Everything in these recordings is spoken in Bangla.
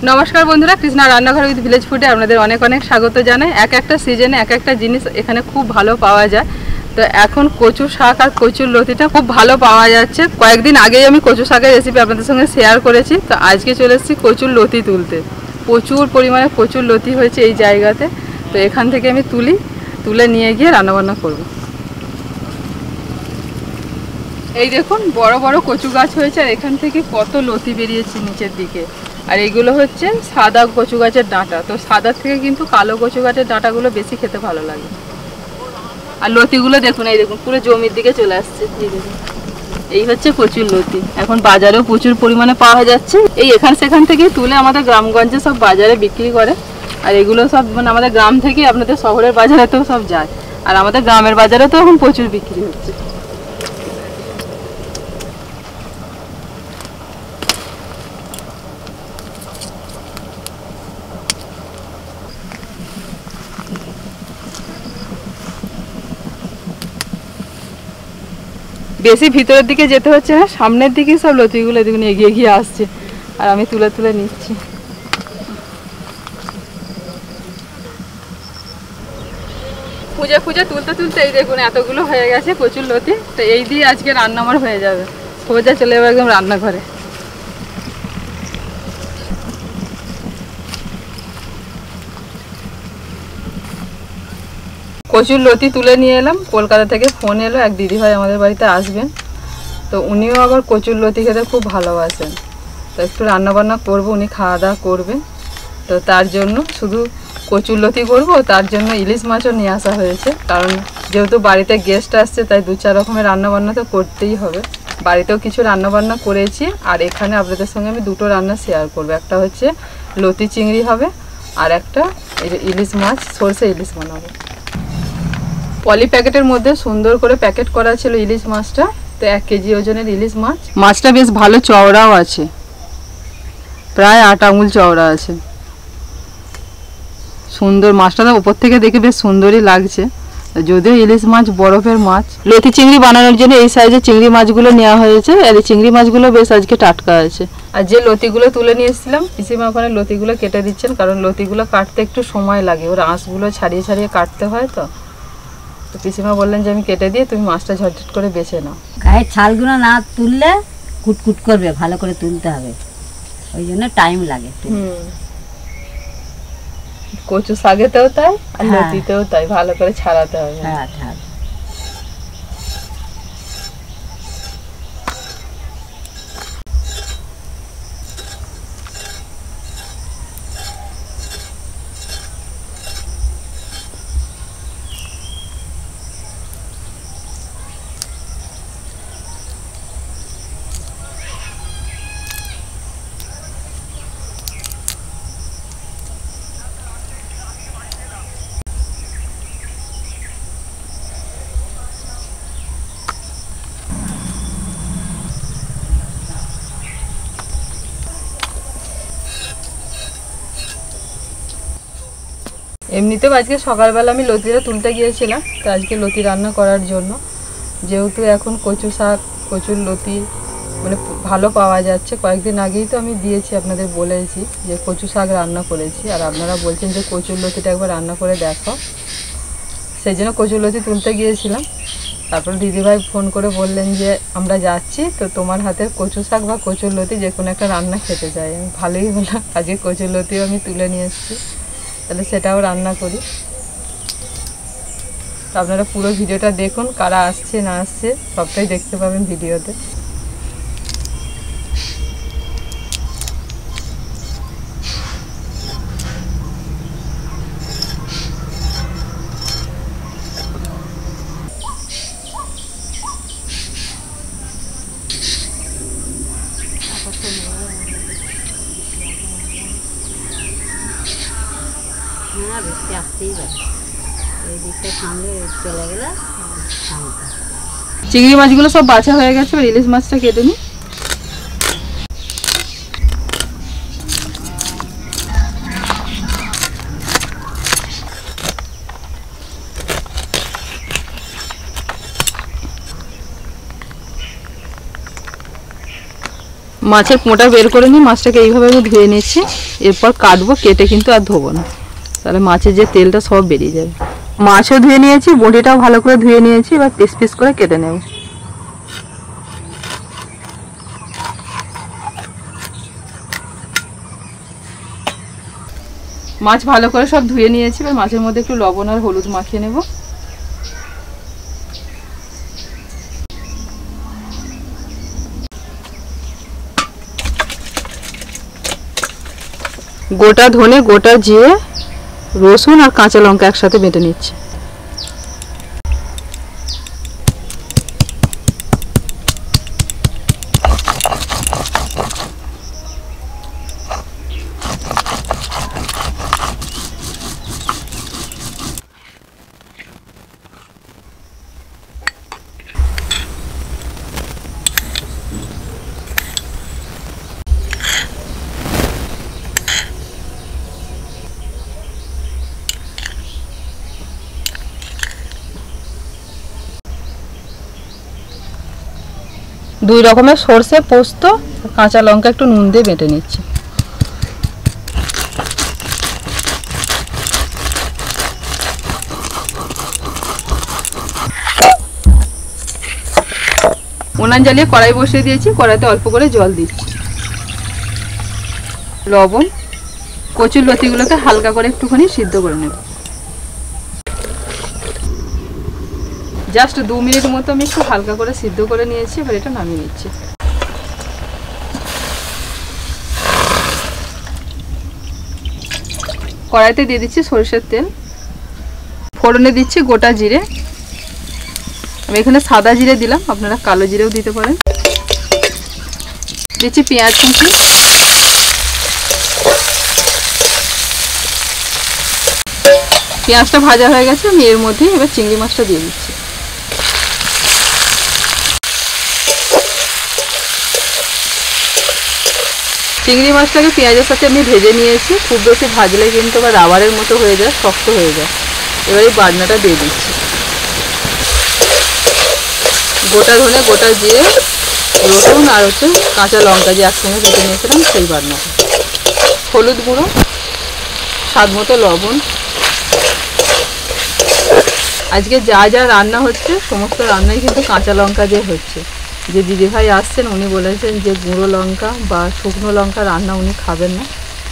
নমস্কার বন্ধুরা, কৃষ্ণা রান্নাঘর উইথ ভিলেজ ফুডে আপনাদের অনেক অনেক স্বাগত জানাই। এক একটা সিজনে এক একটা জিনিস এখানে খুব ভালো পাওয়া যায়। তো এখন কচু শাক আর কচুর লতিটা খুব ভালো পাওয়া যাচ্ছে। কয়েকদিন আগেই আমি কচু শাকের রেসিপি আপনাদের সঙ্গে শেয়ার করেছি। তো আজকে চলে এসেছি কচুর লতি তুলতে। প্রচুর পরিমাণে কচুর লতি হয়েছে এই জায়গাতে। তো এখান থেকে আমি তুলে নিয়ে গিয়ে রান্নাবান্না করব। এই দেখুন বড় বড় কচু গাছ হয়েছে, আর এখান থেকে কত লতি বেরিয়েছে নিচের দিকে। আর এইগুলো হচ্ছে সাদা কচু গাছের ডাঁটা। তো সাদার থেকে কিন্তু কালো কচু গাছের ডাঁটাগুলো বেশি খেতে ভালো লাগে। আর লতিগুলো দেখুন, এই দেখুন পুরো জমির দিকে চলে আসছে। এই হচ্ছে কচুর লতি। এখন বাজারেও প্রচুর পরিমাণে পাওয়া যাচ্ছে। এই এখান সেখান থেকে তুলে আমাদের গ্রামগঞ্জে সব বাজারে বিক্রি করে। আর এগুলো সব মানে আমাদের গ্রাম থেকে আপনাদের শহরের বাজারেতেও সব যায়। আর আমাদের গ্রামের বাজারে তো এখন প্রচুর বিক্রি হচ্ছে। বেশি ভিতরের দিকে যেতে হচ্ছে না, সামনের দিকে সব লতিগুলো দেখুন এগিয়ে গিয়ে আসছে, আর আমি তুলে নিচ্ছি। খুঁজে তুলতে এই দেখুন এতগুলো হয়ে গেছে কচুর লতি। তো এই দিয়ে আজকে রান্না আমার হয়ে যাবে। সোজা চলে যাবে একদম রান্নাঘরে। কচুর লতি তুলে নিয়ে এলাম। কলকাতা থেকে ফোন এলো, এক দিদিভাই আমাদের বাড়িতে আসবেন। তো উনিও আবার কচুর লতি খেতে খুব ভালোবাসেন। তো একটু রান্নাবান্না করবো, উনি খাওয়া দাওয়া করবেন। তো তার জন্য শুধু কচুর লতি করবো, তার জন্য ইলিশ মাছও নিয়ে আসা হয়েছে। কারণ যেহেতু বাড়িতে গেস্ট আসছে, তাই 2-4 রকমের রান্নাবান্না তো করতেই হবে। বাড়িতেও কিছু রান্নাবান্না করেছি, আর এখানে আপনাদের সঙ্গে আমি 2টো রান্না শেয়ার করবো। একটা হচ্ছে লতি চিংড়ি হবে, আর একটা ইলিশ মাছ সরষে ইলিশ বানাবো। পলি প্যাকেটের মধ্যে সুন্দর করে প্যাকেট করা ছিল ইলিশ মাছটা। তো 1 কেজি ওজনের ইলিশ মাছ। মাছটা বেশ ভালো চওড়াও আছে, প্রায় 8 আঙুল চওড়া আছে। সুন্দর মাছটা, তো উপর থেকে দেখে বেশ সুন্দরই লাগছে। যদিও ইলিশ মাছ বরফের মাছ। লতি চিংড়ি বানানোর জন্য এই সাইজের চিংড়ি মাছগুলো নেওয়া হয়েছে। আর এই চিংড়ি মাছগুলো বেশ আজকে টাটকা আছে। আর যে লতিগুলো তুলে নিয়ে এসেছিলাম, পিসিমা ওখানে লতিগুলো কেটে দিচ্ছেন। কারণ লতিগুলো কাটতে একটু সময় লাগে, ওর আঁশগুলো ছাড়িয়ে কাটতে হয়। তো পিসিমা বললেন যে আমি কেটে দিয়ে তুমি মাছটা ঝটঝট করে বেছে নাও। গায়ের ছালগুলো না তুললে কুটকুট করবে, ভালো করে তুলতে হবে, ওই জন্য টাইম লাগে। কচু শাকেতেও তাই, আর লতিতেও তাই, ভালো করে ছাড়াতে হবে। হ্যাঁ। এমনিতেও আজকে সকালবেলা আমি লতিটা তুলতে গিয়েছিলাম। তো আজকে লতি রান্না করার জন্য, যেহেতু এখন কচু শাক কচুর লতি মানে ভালো পাওয়া যাচ্ছে। কয়েকদিন আগেই তো আমি দিয়েছি, আপনাদের বলেছি যে কচু শাক রান্না করেছি। আর আপনারা বলছেন যে কচুর লতিটা একবার রান্না করে দেখো, সেই জন্য কচুর লতি তুলতে গিয়েছিলাম। তারপর দিদিভাই ফোন করে বললেন যে আমরা যাচ্ছি, তো তোমার হাতের কচু শাক বা কচুর লতি যে কোনো একটা রান্না খেতে চাই। আমি ভালোই হলো, আজকে কচুর লতিও আমি তুলে নিয়ে এসেছি, তাহলে সেটাও রান্না করি। তো আপনারা পুরো ভিডিওটা দেখুন, কারা আসছে না আসছে সবটাই দেখতে পাবেন ভিডিওতে। বৃষ্টি আসতেই পারে, এই দিকটা সামনে চলে গেলে। চিংড়ি মাছগুলো সব বাছা হয়ে গেছে, ইলিশ মাছটা কেটে নিই। মাছের পোঁটা বের করে নিয়ে মাছটাকে এইভাবে আমি ধুয়ে নিচ্ছি। এরপর কাটবো, কেটে কিন্তু আর ধোবো না, তাহলে মাছের যে তেলটা সব বেরিয়ে যাবে। মাছও ধুয়ে নিয়েছি, বটিটাও ভালো করে ধুয়ে নিয়েছি। এবার পিস পিস করে কেটে নেব। মাছ ভালো করে সব ধুয়ে নিয়েছি। এবার মাছের মধ্যে একটু লবণ আর হলুদ মাখিয়ে নেব। গোটা ধনে, গোটা জিরে, রসুন আর কাঁচা লঙ্কা একসাথে বেটে নিচ্ছি। দুই রকমের সরষে, পোস্ত, কাঁচা লঙ্কা একটু নুন দিয়ে বেটে নিচ্ছি। উনান জ্বালিয়ে কড়াই বসিয়ে দিয়েছি। কড়াইতে অল্প করে জল দিচ্ছি, লবণ, কচুর লতিগুলোকে হালকা করে একটুখানি সিদ্ধ করে নেব। জাস্ট 2 মিনিট মতো আমি একটু হালকা করে সিদ্ধ করে নিয়েছি। এবার এটা নামিয়ে নিচ্ছি। কড়াইতে দিয়ে দিচ্ছি সরষের তেল, ফোড়নে দিচ্ছি গোটা জিরে। আমি এখানে সাদা জিরে দিলাম, আপনারা কালো জিরেও দিতে পারেন। দিচ্ছি পেঁয়াজ কুচি, পেঁয়াজটা ভাজা হয়ে গেছে। আমি এর মধ্যে এবার চিংড়ি মাছটা দিয়ে দিচ্ছি। চিংড়ি মাছটাকে পেঁয়াজের সাথে আমি ভেজে নিয়েছি। খুব বেশি ভাজলে কিন্তু আবার রাবারের মতো হয়ে যায়, শক্ত হয়ে যায়। এবার এই বাটনাটা দিয়ে দিচ্ছি। গোটা ধনে, গোটা জিরে, রসুন আর কাঁচা লঙ্কা যে একসঙ্গে বেটে নিয়েছিলাম সেই বাটনাটা। হলুদ গুঁড়ো, স্বাদ মতো লবণ। আজকে যা যা রান্না হচ্ছে সমস্ত রান্নাই কিন্তু কাঁচা লঙ্কা দিয়ে হচ্ছে। যে দিদিভাই আসছেন উনি বলেছেন যে গুঁড়ো লঙ্কা বা শুকনো লঙ্কা রান্না উনি খাবেন না,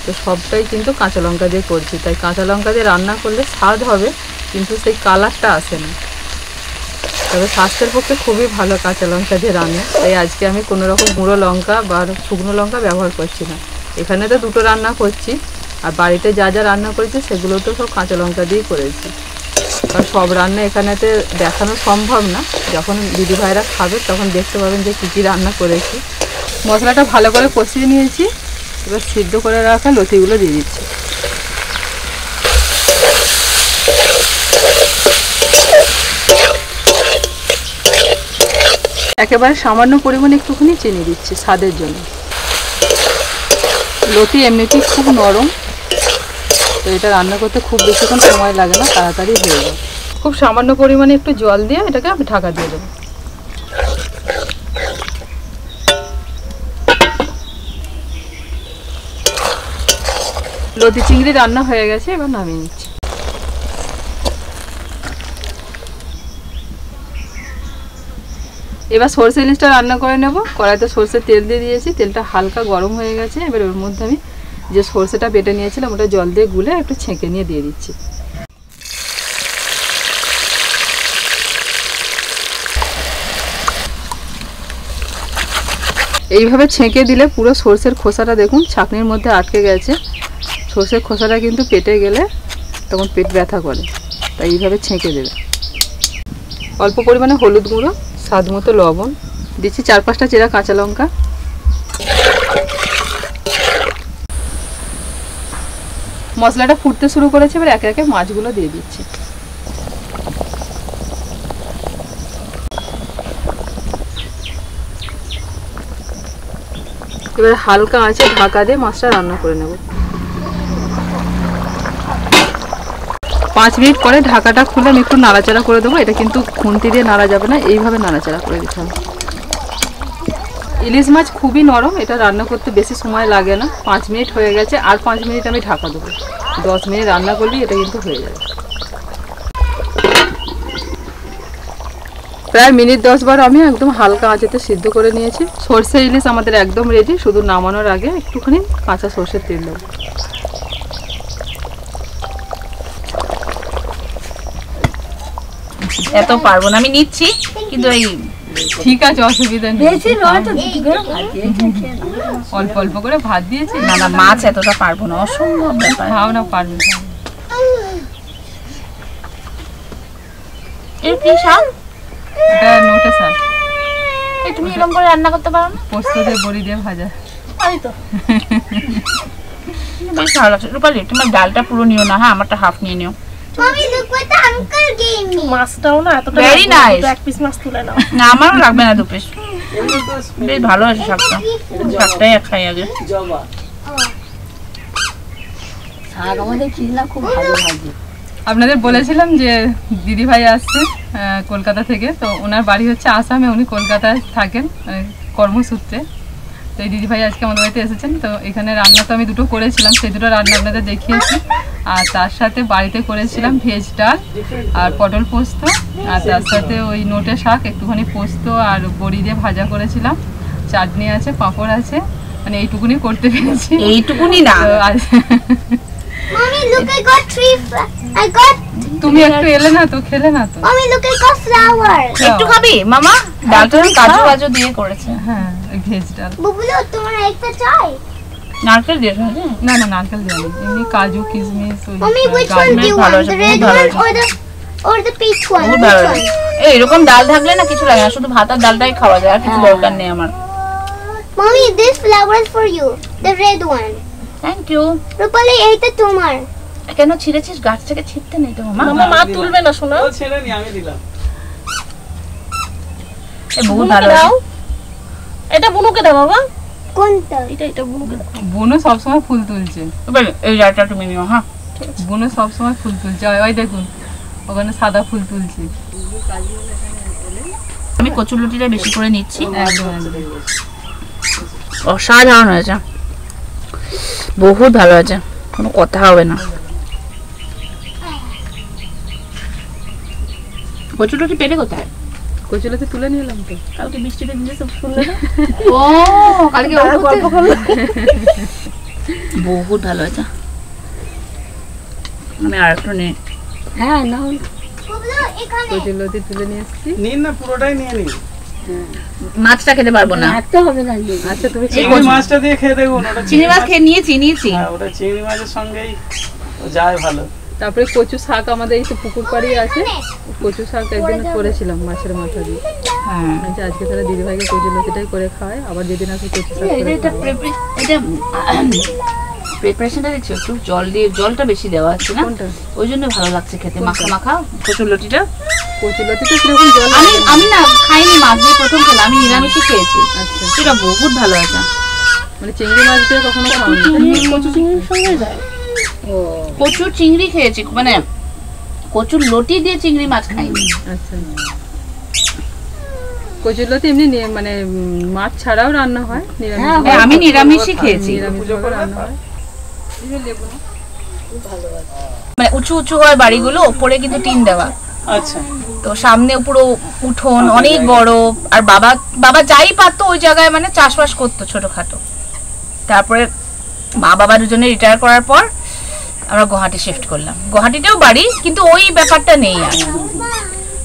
তো সবটাই কিন্তু কাঁচা লঙ্কা দিয়ে করছি। তাই কাঁচা লঙ্কা দিয়ে রান্না করলে স্বাদ হবে, কিন্তু সেই কালারটা আসে না। তবে স্বাস্থ্যের পক্ষে খুবই ভালো কাঁচা লঙ্কা দিয়ে রান্না। তাই আজকে আমি কোনো রকম গুঁড়ো লঙ্কা বা শুকনো লঙ্কা ব্যবহার করছি না। এখানে তো দুটো রান্না করছি, আর বাড়িতে যা যা রান্না করেছি সেগুলো তো সব কাঁচা লঙ্কা দিয়েই করেছি। কারণ সব রান্না এখানেতে দেখানো সম্ভব না। যখন দিদিভাইরা খাবে তখন দেখতে পাবেন যে কী কী রান্না করেছি। মশলাটা ভালো করে কষিয়ে নিয়েছি। এবার সিদ্ধ করে রাখা লতিগুলো দিয়ে দিচ্ছি। একেবারে সামান্য পরিমাণে একটুখানি চিনি দিচ্ছি স্বাদের জন্য। লতি এমনিতেই খুব নরম, তো এটা রান্না করতে খুব বেশিক্ষণ সময় লাগে না, তাড়াতাড়ি হয়ে যায়। খুব সামান্য পরিমাণে একটু জল দিয়ে এটাকে আমি ঢাকা দিয়ে দেবো। লতি চিংড়ি রান্না হয়ে গেছে, এবার নামিয়ে নিচ্ছি। এবার সরষে ইলিশটা রান্না করে নেব। কড়াইতে সরষের তেল দিয়ে দিয়েছি, তেলটা হালকা গরম হয়ে গেছে। এবার ওর মধ্যে আমি যে সরষেটা বেটে নিয়েছিলাম ওটা জল দিয়ে গুলে একটু ছেঁকে নিয়ে দিয়ে দিচ্ছি। এইভাবে ছেঁকে দিলে পুরো সরষের খোসাটা দেখুন ছাঁকনির মধ্যে আটকে গেছে। সরষের খোসাটা কিন্তু পেটে গেলে তখন পেট ব্যথা করে, তাই এইভাবে ছেঁকে দেবে। অল্প পরিমাণে হলুদ গুঁড়ো, স্বাদ মতো লবণ দিচ্ছি, 4-5টা চেরা কাঁচা লঙ্কা। মশলাটা ফুটতে শুরু করেছে, এবার একে একে মাছগুলো দিয়ে দিচ্ছি। এবার হালকা আঁচে ঢাকা দিয়ে মাছটা রান্না করে নেব। 5 মিনিট পরে ঢাকাটা খুলে আমি একটু নাড়াচাড়া করে দেবো। এটা কিন্তু খুন্তি দিয়ে নাড়া যাবে না, এইভাবে নাড়াচাড়া করে দিতে হবে। ইলিশ মাছ খুবই নরম, এটা রান্না করতে বেশি সময় লাগে না, 5 মিনিট হয়ে গেছে, আর 5 মিনিট আমি ঢাকা দেবো, 10 মিনিট রান্না করলেই এটা কিন্তু হয়ে যাবে। প্রায় মিনিট 10-12 আমি একদম হালকা আঁচেতে সিদ্ধ করে নিয়েছি। সর্ষে ইলিশ আমাদের একদম রেডি, শুধু নামানোর আগে একটুখানি কাঁচা সর্ষের তেল দেবো। এত পারবো না, আমি নিচ্ছি, কিন্তু এই ঠিক আছে, অসুবিধা নেই, বেশি নয় তো, দুটো করে ভাজিয়েছে, খেয়ে নাও। অল্প অল্প করে ভাত দিয়েছি। না না, মাছ এতটা পারবো না, অসম্ভব ব্যাপার। খাও না, পারবে। এর কি শাক? এটা নোটে শাক, এই তুমি এরকম করে রান্না করতে পারো না? পোস্ত দিয়ে বড়ি দিয়ে ভাজা। পারি তো। বেশ ভালো লাগছে। রূপালি, তোমার ডালটা পুরো নিও না, হ্যাঁ, আমারটা হাফ নিয়ে নিও। Mommy, look what the uncle gave me. মাছটাও না এতটা Very লাগবে না, nice. দুটো এক পিস মাছ তুলে নাও। না, আমারও লাগবে না 2 পিস। বেশ ভালো আছে শাকটা, শাকটাই এক খাই আগে। শাক আমাদের চিজনা খুব ভালো ভাজি। আপনাদের বলেছিলাম যে দিদি ভাই আসছে কলকাতা থেকে, তো ওনার বাড়ি হচ্ছে আসামে, উনি কলকাতায় থাকেন কর্মসূত্রে। তো এই দিদি ভাই আজকে আমাদের বাড়িতে এসেছেন, তো এখানে রান্না তো আমি 2টো করেছিলাম, সেই 2টো রান্না আপনাদের দেখিয়েছি। আর তার সাথে বাড়িতে করেছিলাম ভেজ ডাল আর পটল পোস্ত, আর তার সাথে ওই নোটে শাক, একটুখানি পোস্ত আর বড়ি দিয়ে ভাজা করেছিলাম, চাটনি আছে, পাঁপড় আছে, মানে এইটুকুনি করতে পেরেছি। এইটুকুনি না, তো আজ- Mommy, look, I got I got, তুমি একটু এলে না তো, খেলে না তো। Mommy, look, I got flour. একটু খাবি মামা? ডালটা কাজু বাজু দিয়ে করেছে, হ্যাঁ, ওই ভেজ ডাল। বুবলু, তোমার একটা চাই? নারকেল দিয়ে হ্যাঁ। না না, নারকেল দেওয়া নেই, এমনি কাজু কিশমিশ ওই Mommy, which গাজর। one do you ভালো want? আছে, The বহুত red ভালো one আছে। or the peach one? বহুত Which ভালো one? লাগে। এরকম ডাল থাকলে না কিছু লাগে না, শুধু ভাত আর ডালটাই খাওয়া যায়, আর কিছু দরকার নেই আমার। Mommy, this flower is for you. The red one. Thank you. Rupali, এইটা তোমার। কেন ছিঁড়েছিস? গাছ থেকে ছিঁড়তে নেই তো মামা। মামা মা তুলবে না শোনা। ও ছেড়ে নি, আমি দিলাম। বহুত ভালো বুনুকে আছে। দাও। এটা বুনুকে দাও বাবা। কোনটা? এটা বুনুকে দাও। বুনু সবসময় ফুল তুলছে, এবার এই ডালটা তুমি নিও, হ্যাঁ। বুনু সবসময় ফুল তুলছে, ওই দেখুন ওখানে সাদা ফুল তুলছে। আমি কচুরলতিটা বেশি করে নিচ্ছি। একদম একদম। অসাধারণ হয়েছে, বহুত ভালো আছে, কোনো কথা হবে না। কচুরলতি পেলে কোথায়? কচুলাতে তুলে নিলাম তো। কালকে বৃষ্টিতে দিলে সব শুনলে না। ও কালকে বহুত ভালো হয়েছে। আমি আর একটু নিই। হ্যাঁ নাও, বুবলু, এখানে। কচুলতি তুলে নিয়ে এসেছি। নিন না, পুরোটাই নিয়ে নিন। মাছটা খেতে পারবো না। রাখতে হবে না যে। আচ্ছা তুমি চিংড়ি মাছটা দিয়ে খেয়ে দেখুন, ওটা চিংড়ি মাছ খেয়ে নিয়েছি। হ্যাঁ, ওটা চিংড়ি মাছের সঙ্গেই ও যায় ভালো। তারপরে কচু শাক আমাদের এই তো পুকুর পাড়ি আছে, কচু শাক একদিন করেছিলাম মাছের মাথা দিয়ে। হ্যাঁ, আচ্ছা, আজকে তাহলে দিদি ভাইকে কচুলতিটাই করে খাওয়াই, আবার যেদিন আসে কচু শাক করে এটা প্রিপারেশনটা দেখছি একটু জলটা বেশি দেওয়া আছে না, কোনটা? ওই জন্য ভালো লাগছে খেতে, মাখা মাখা কচুরলতিটা। কচুলতিতে কিরকম জল আমি না খাইনি, মাছ দিয়ে প্রথম খেলাম, আমি নিরামিষই খেয়েছি। আচ্ছা, এটা বহুত ভালো আছে। মানে চিংড়ি মাছ দিয়ে কখনো খাওনি? কচু চিংড়ির সঙ্গে যায়। ও কচুর চিংড়ি খেয়েছি, মানে কচুর লতি দিয়ে চিংড়ি মাছ খাইনি। আচ্ছা, কচুলতি এমনি মানে মাছ ছাড়াও রান্না হয়, নিরামিষ হ্যাঁ, হ্যাঁ, আমি নিরামিষই খেয়েছি। নিরামিষভাবে রান্না হয়। মানে উঁচু উঁচু হয় বাড়িগুলো, ওপরে কিন্তু টিন দেওয়া, আচ্ছা, তো সামনে পুরো উঠোন অনেক বড়। আর বাবা যাই পারতো ওই জায়গায় মানে চাষবাস করতো ছোটখাটো। তারপরে মা বাবা দুজনে রিটায়ার করার পর আমরা গুয়াহাটি শিফট করলাম। গুয়াহাটিতেও বাড়ি, কিন্তু ওই ব্যাপারটা নেই আর।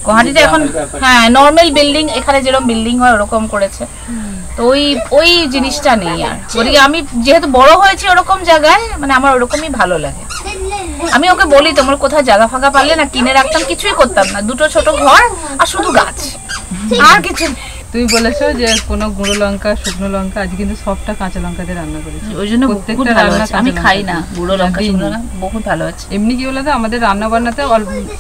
গুয়াহাটিতে এখন হ্যাঁ নর্মাল বিল্ডিং, এখানে যেরকম বিল্ডিং হয় ওরকম করেছে, তো ওই জিনিসটা নেই আর। ওদিকে আমি যেহেতু বড় হয়েছি ওরকম জায়গায়, মানে আমার ওরকমই ভালো লাগে। আমি ওকে বলি তোমার কোথাও জায়গা ফাঁকা পারলে না কিনে রাখতাম, কিছুই করতাম না, 2টো ছোট ঘর আর শুধু গাছ, আর কিছু নেই। তুমি বলেছো যে কোনো গুঁড়ো লঙ্কা, শুকনো লঙ্কা, আজ কিন্তু সবটা কাঁচা লঙ্কা দিয়ে রান্না করেছি। ওই জন্য বহুত প্রত্যেকটা ভালো রান্না আছে। আমি কাঁচা খাই লঙ্কা না দিয়ে। গুঁড়ো লঙ্কা, দিই শুকনো না। লঙ্কা, বহুত ভালো আছে। এমনি কি বলতো আমাদের রান্না বান্নাতে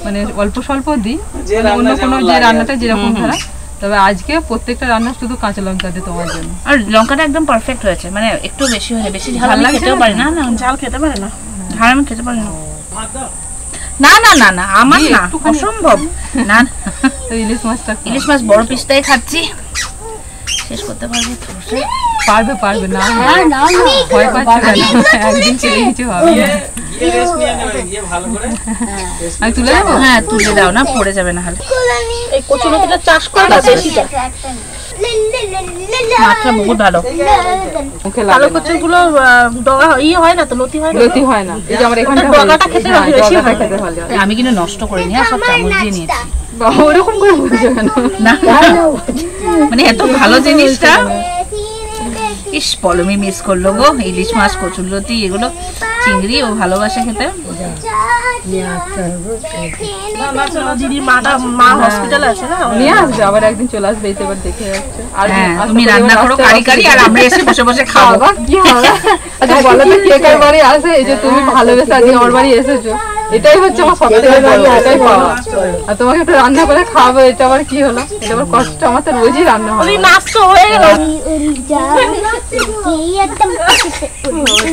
মানে অল্প স্বল্প দিই, যে মানে অন্য রান্না কোনো যেমন যে লাগে রান্নাটা যেরকম ধরা, তবে আজকে প্রত্যেকটা রান্না শুধু কাঁচা লঙ্কা দিয়ে তোমার জন্য। আর লঙ্কাটা একদম পারফেক্ট হয়েছে, মানে একটু বেশি হয়ে, বেশি ঝাল ঝাল আমি লাগছে খেতেও না? পারি না। না ঝাল খেতে পারে না। ঝাল আমি খেতে পারি না। ভাত দাও। না না না না, আমার দিয়ে না, একটুখানি- অসম্ভব। না তো ইলিশ মাছটা ইলিশ মাছ বড় পিসটাই খাচ্ছি, শেষ করতে পারবে তো? পারবে পারবে না হ্যাঁ নাও না ভয় পাচ্ছে কেন একদিন ছেলে কিছু হবে না। গিয়ে রেস্ট নিয়ে নেবে, গিয়ে ভালো করে আমি তুলে দেবো হ্যাঁ তুলে দাও না, পড়ে যাবে না হলে। এই কচুলতিটা চাষ করে না বেশিটা। মাছটা বহুত ভালো। মুখে কালো লাগে না। কচুগুলো ডগা হয় না তো, লতি হয় না তো? লতি হয় না এই যে আমার এখানটা ডগাটা খেতে বেশি ভালো খেতে ভালো লাগে। আমি কিন্তু নষ্ট করিনি, আর সব চামচ দিয়ে নিয়েছি। বাবা ওরকম করে বলছো কেন না মানে এত ভালো জিনিসটা, ইস পলমি মিস করলো গো। ইলিশ মাছ, কচুরলতি, এগুলো চিংড়ি ও ভালোবাসে খেতে। দিদির মা হসপিটালে আছে না? নিয়ে আসবে আবার একদিন চলে আসবে এই তো এবার দেখে যাচ্ছে আর হ্যাঁ আস্তে তুমি করে রান্না করো আস্তে কারি আস্তে কারি, আর আমরা এসে বসে বসে খাবো। বাবা কি হবে আচ্ছা বলো তো কে কার বাড়ি আসে এই যে তুমি ভালোবেসে আজকে আমার বাড়ি এসেছো এটাই হচ্ছে আমার সবথেকে বড় এটাই পাওয়া আর তোমাকে একটু রান্না করে খাওয়াবো এটা আবার কি হলো এটা আবার কষ্ট আমার তো রোজই রান্না হয় ওই নাচ তো হয়ে গেল।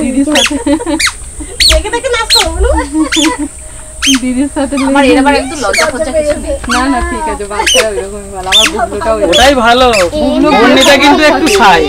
দিদির সাথে দেখে দেখে নাচ তো হলো। দিদির সাথে আমার এবার একটু লজ্জা ফজ্জা কিছু নেই। না না ঠিক আছে বাচ্চারা ওইরকমই ভালো আমার বুবলুটাও ওটাই ভালো। বন্নিটা কিন্তু একটু সাই।